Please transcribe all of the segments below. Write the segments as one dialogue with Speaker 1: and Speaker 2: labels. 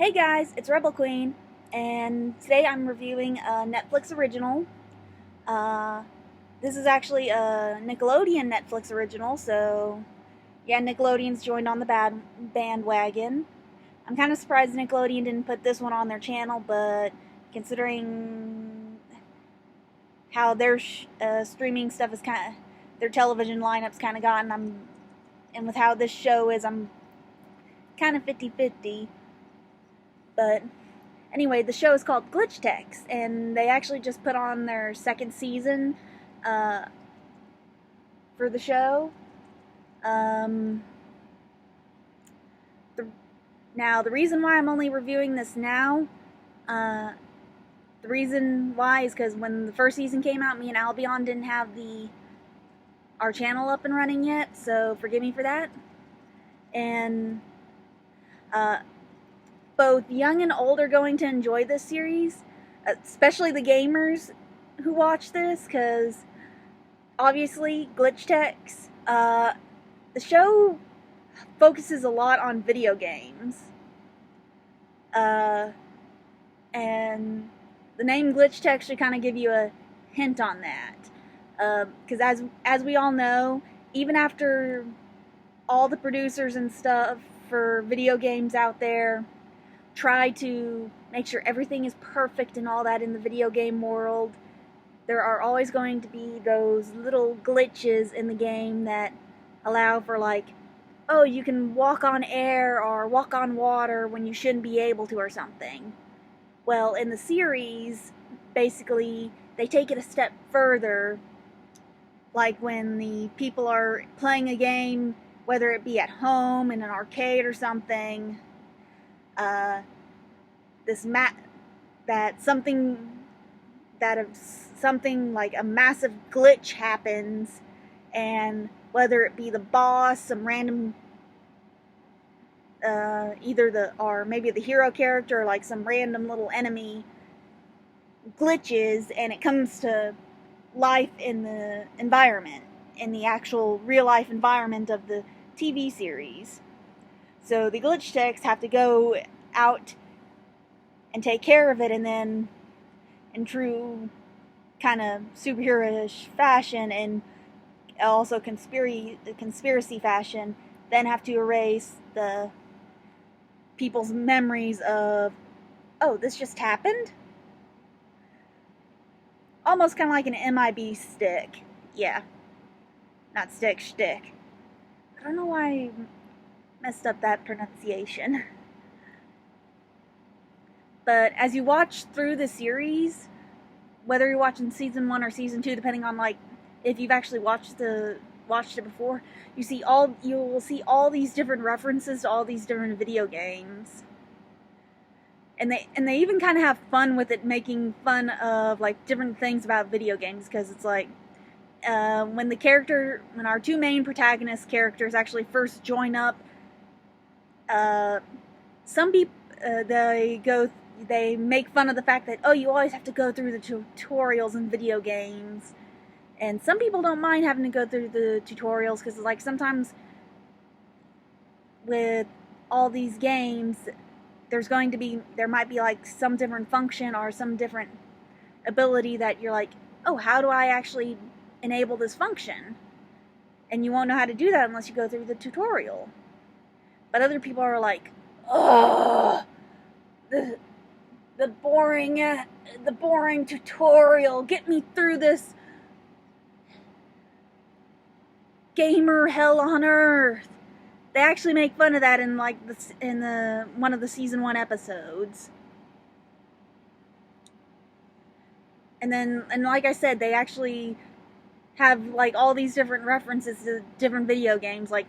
Speaker 1: Hey guys, it's RebelQueen, and today I'm reviewing a Netflix original. Uh, this is actually a Nickelodeon Netflix original, so yeah, Nickelodeon's joined on the bandwagon. I'm kind of surprised Nickelodeon didn't put this one on their channel, but considering how their streaming stuff is their television lineup's kind of gotten, and with how this show is, I'm kind of 50-50, but anyway, the show is called Glitch Techs, and they actually just put on their second season for the show. Now, the reason why I'm only reviewing this now, the reason why is because when the first season came out, me and Albion didn't have our channel up and running yet, so forgive me for that. And both young and old are going to enjoy this series, especially the gamers who watch this, because obviously Glitch Techs, the show focuses a lot on video games, and the name Glitch Techs should kind of give you a hint on that, because as we all know, even after all the producers and stuff for video games out there try to make sure everything is perfect and all that in the video game world, there are always going to be those little glitches in the game that allow for, like, oh, you can walk on air or walk on water when you shouldn't be able to or something. Well, in the series, basically, they take it a step further, like when the people are playing a game, whether it be at home, in an arcade or something, something like a massive glitch happens, and whether it be the boss, some random or maybe the hero character, or like some random little enemy glitches, and it comes to life in the environment, in the actual real life environment of the TV series. So the Glitch Techs have to go out and take care of it, and then in true kind of superhero-ish fashion, and also conspiracy fashion, then have to erase the people's memories of, oh, this just happened? Almost kind of like an MIB stick. Yeah. Not stick, shtick. I don't know why I messed up that pronunciation. But as you watch through the series, whether you're watching season 1 or season 2, depending on, like, if you've actually watched it before, you will see all these different references to all these different video games. And they even kind of have fun with it, making fun of, like, different things about video games, because it's like, when our two main protagonist characters actually first join up, some people, they make fun of the fact that, oh, you always have to go through the tutorials in video games. And some people don't mind having to go through the tutorials, because, like, sometimes with all these games, there might be, like, some different function or some different ability that you're like, oh, how do I actually enable this function? And you won't know how to do that unless you go through the tutorial. But other people are like, ugh, the boring tutorial, get me through this gamer hell on earth. They actually make fun of that in, like, one of the season 1 episodes. And like I said, they actually have, like, all these different references to different video games. Like,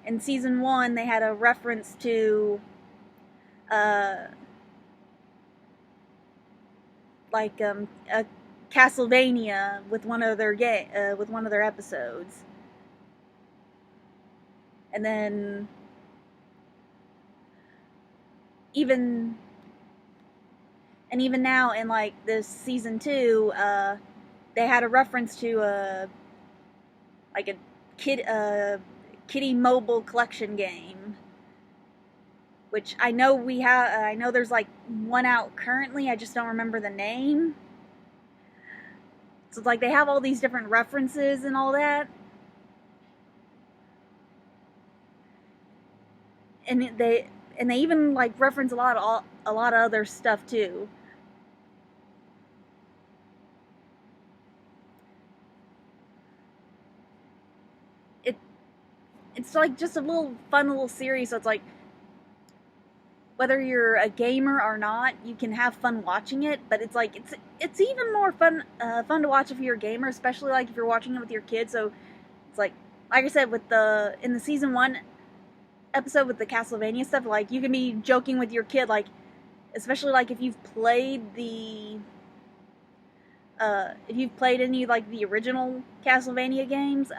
Speaker 1: in season 1, they had a reference to a Castlevania with one of their episodes. And then even now in, like, this season 2, they had a reference to a kitty mobile collection game, which I know we have. I know there's like one out currently. I just don't remember the name. So it's like they have all these different references and all that, and they even like reference a lot of other stuff too. It's like just a little fun little series. So it's like whether you're a gamer or not, you can have fun watching it. But it's like it's even more fun to watch if you're a gamer, especially like if you're watching it with your kids. So it's like I said, with in the season 1 episode with the Castlevania stuff, like you can be joking with your kid, like especially like if you've played any like the original Castlevania games.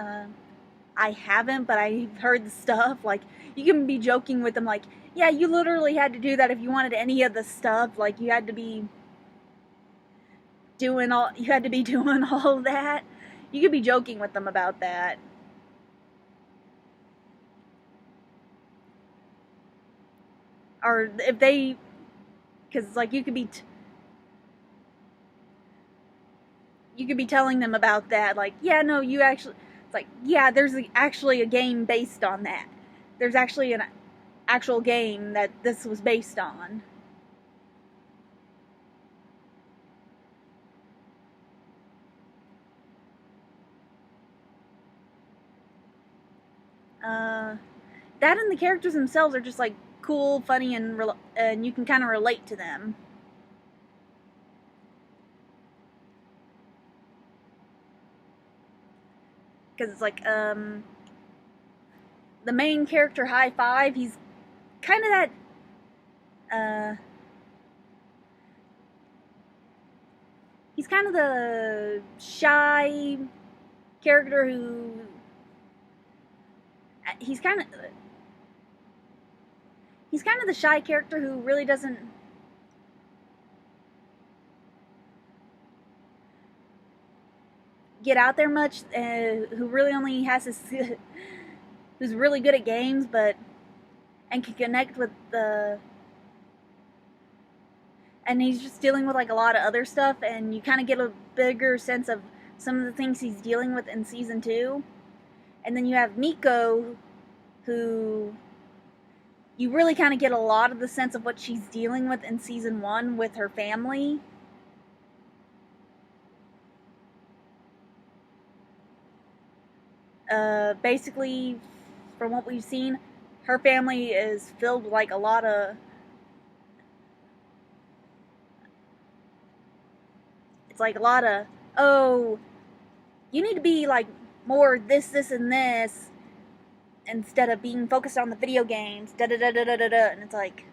Speaker 1: I haven't, but I've heard the stuff. Like, you can be joking with them, like, yeah, you literally had to do that if you wanted any of the stuff. Like, you had to be doing all that. You could be joking with them about that. Or if they, because like you could be telling them about that. Like, yeah, no, you actually. Like, yeah, there's actually a game based on that. There's actually an actual game that this was based on. That and the characters themselves are just like cool, funny, and you can kind of relate to them. Because it's like the main character, High Five, he's kind of that he's kind of the shy character who he's kind of the shy character who really doesn't get out there much, who really only has his who's really good at games, and can connect with and he's just dealing with like a lot of other stuff, and you kind of get a bigger sense of some of the things he's dealing with in season 2. And then you have Miko, who you really kind of get a lot of the sense of what she's dealing with in season 1 with her family. Basically, from what we've seen, her family is filled with like a lot of. It's like a lot of, oh, you need to be like more this, and this, instead of being focused on the video games. Da da da da da da da. And it's like,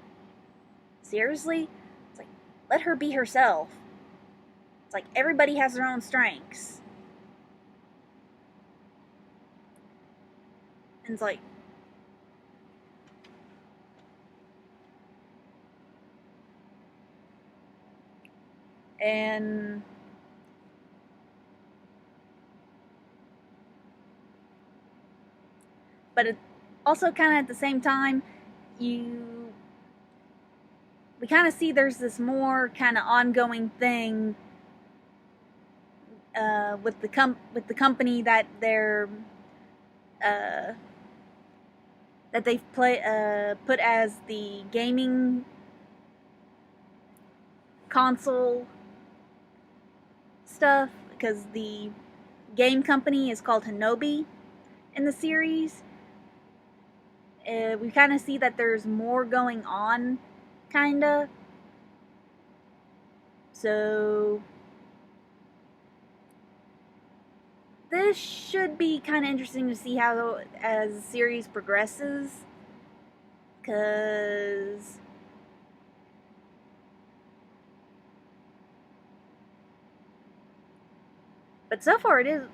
Speaker 1: seriously? It's like, let her be herself. It's like everybody has their own strengths. And it's like, and but it also kind of at the same time, we kind of see there's this more kind of ongoing thing with the company that they're that they've put as the gaming console stuff, because the game company is called Hinobi in the series. We kind of see that there's more going on, kinda. So this should be kind of interesting to see how as the series progresses, because but so far it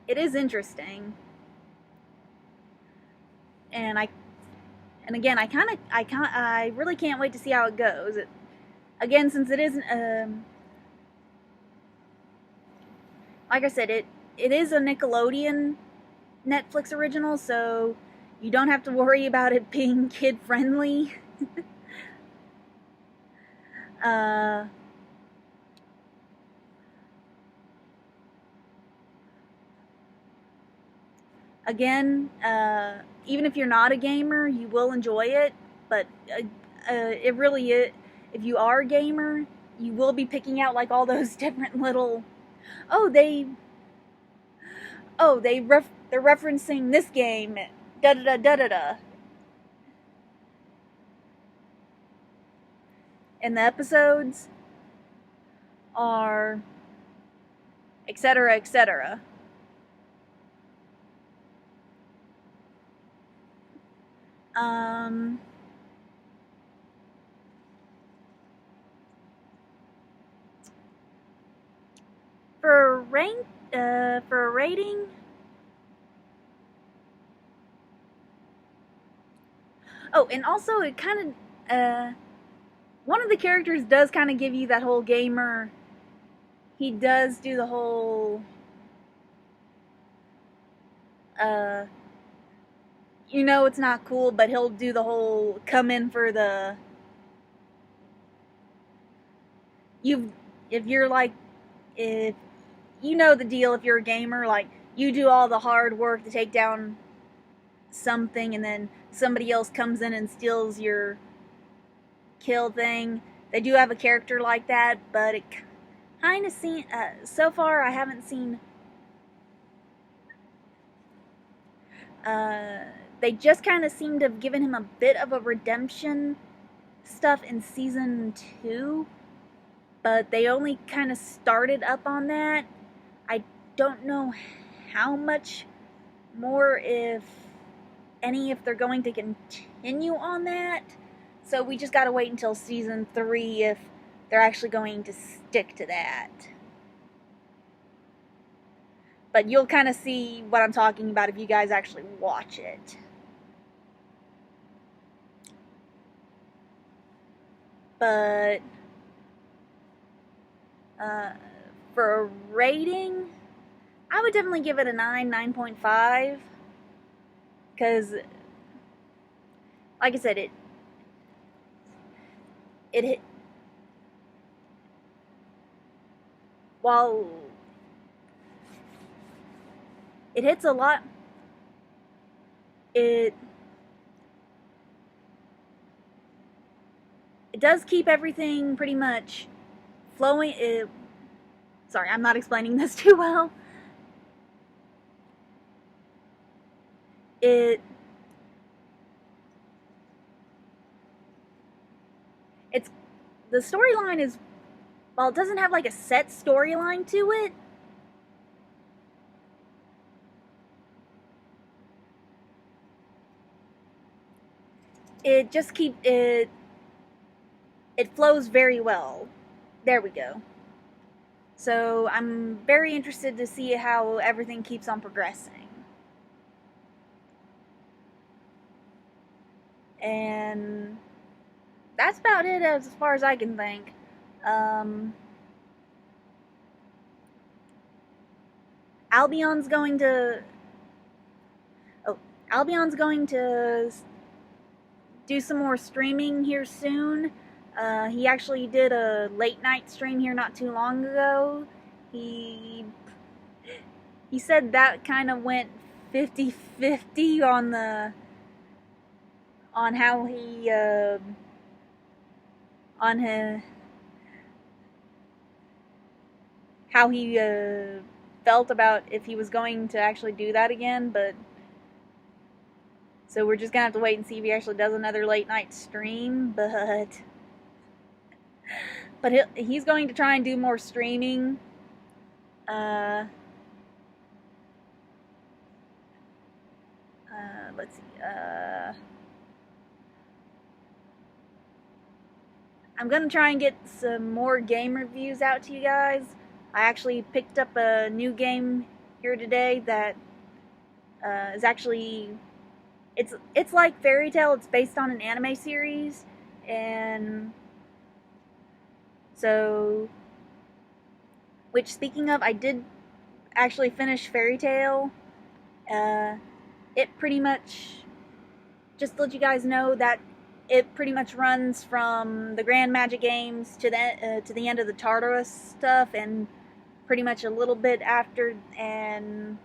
Speaker 1: is interesting, and I really can't wait to see how it goes. Again, since it isn't like I said, it is a Nickelodeon Netflix original, so you don't have to worry about it being kid friendly. uh, again, even if you're not a gamer, you will enjoy it. But it really is. If you are a gamer, you will be picking out like all those different little. Oh, they're referencing this game. Da da da da da da. And the episodes are etc. etc. Um, for a rating, oh, and also it kind of, one of the characters does kind of give you that whole gamer. He does do the whole, uh, you know, it's not cool, but he'll do the whole come in for the. If you're like, if you know the deal, if you're a gamer, like you do all the hard work to take down something, and then somebody else comes in and steals your kill thing. They do have a character like that, but it kind of seems, so far I haven't seen, they just kind of seem to have given him a bit of a redemption stuff in season 2, but they only kind of started up on that. I don't know how much more, if any, if they're going to continue on that. So we just gotta wait until season 3 if they're actually going to stick to that. But you'll kind of see what I'm talking about if you guys actually watch it. But for a rating, I would definitely give it a 9.5. Because, like I said, it while it hits a lot, it does keep everything pretty much flowing. Sorry, I'm not explaining this too well. It's the storyline is, while it doesn't have like a set storyline to it, it just it flows very well. There we go. So I'm very interested to see how everything keeps on progressing. And that's about it as far as I can think. Albion's going to do some more streaming here soon. He actually did a late night stream here not too long ago. He said that kind of went 50-50 on how he felt about if he was going to actually do that again, but so we're just gonna have to wait and see if he actually does another late night stream. But he's going to try and do more streaming. Let's see. I'm gonna try and get some more game reviews out to you guys. I actually picked up a new game here today that is actually, it's like Fairy Tail. It's based on an anime series, and so, which, speaking of, I did actually finish Fairy Tail. It pretty much, just to let you guys know, that it pretty much runs from the Grand Magic Games to the end of the Tartarus stuff, and pretty much a little bit after, and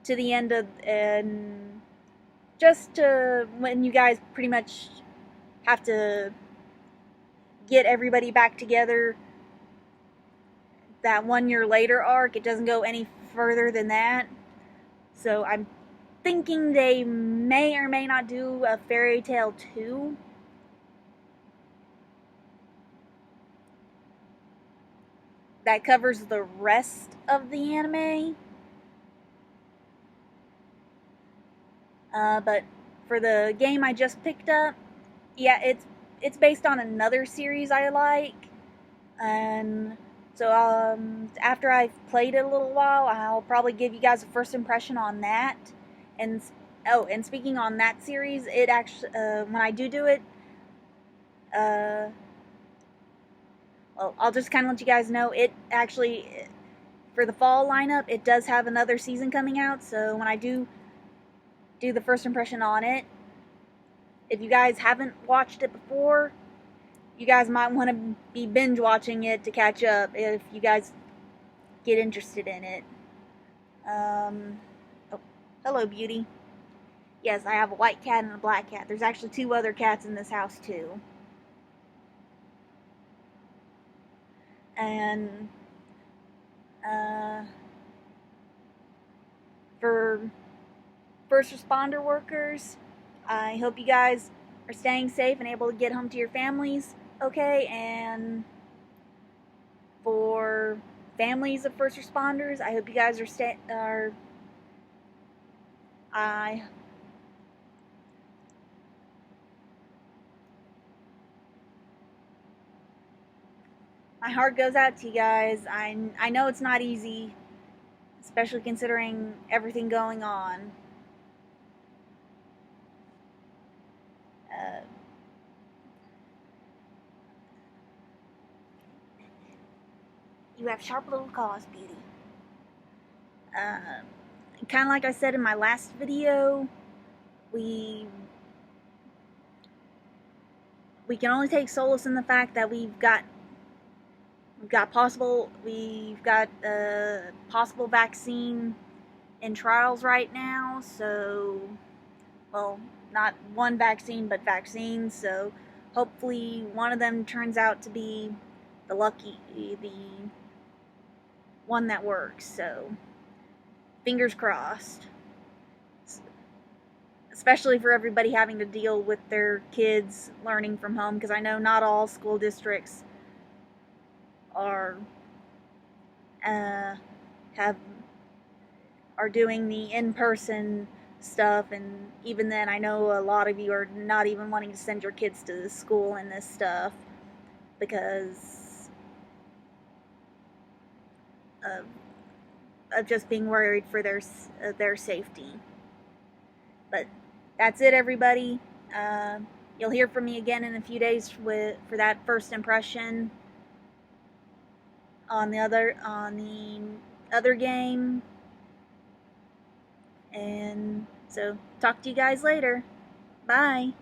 Speaker 1: to the end of, and just to when you guys pretty much have to get everybody back together. That 1 year later arc, it doesn't go any further than that. So I'm thinking they may or may not do a Fairy Tail 2. That covers the rest of the anime. But for the game I just picked up, yeah, it's based on another series I like. And so after I've played it a little while, I'll probably give you guys a first impression on that. And oh, and speaking on that series, it actually when I do it, well, I'll just kind of let you guys know, it actually, for the fall lineup, it does have another season coming out. So when I do the first impression on it, if you guys haven't watched it before, you guys might want to be binge watching it to catch up if you guys get interested in it. Oh, hello, beauty. Yes, I have a white cat and a black cat. There's actually 2 other cats in this house, too. And, for first responder workers, I hope you guys are staying safe and able to get home to your families okay. And for families of first responders, I hope you guys my heart goes out to you guys. I know it's not easy, especially considering everything going on. You have sharp little claws, beauty. Kind of like I said in my last video, we can only take solace in the fact that we've got possible vaccine in trials right now. So, well, not one vaccine, but vaccines. So hopefully one of them turns out to be the one that works. So fingers crossed. Especially for everybody having to deal with their kids learning from home, because I know not all school districts are doing the in-person stuff, and even then I know a lot of you are not even wanting to send your kids to school and this stuff because of just being worried for their safety. But that's it, everybody. You'll hear from me again in a few days for that first impression on the other game. And so talk to you guys later. Bye.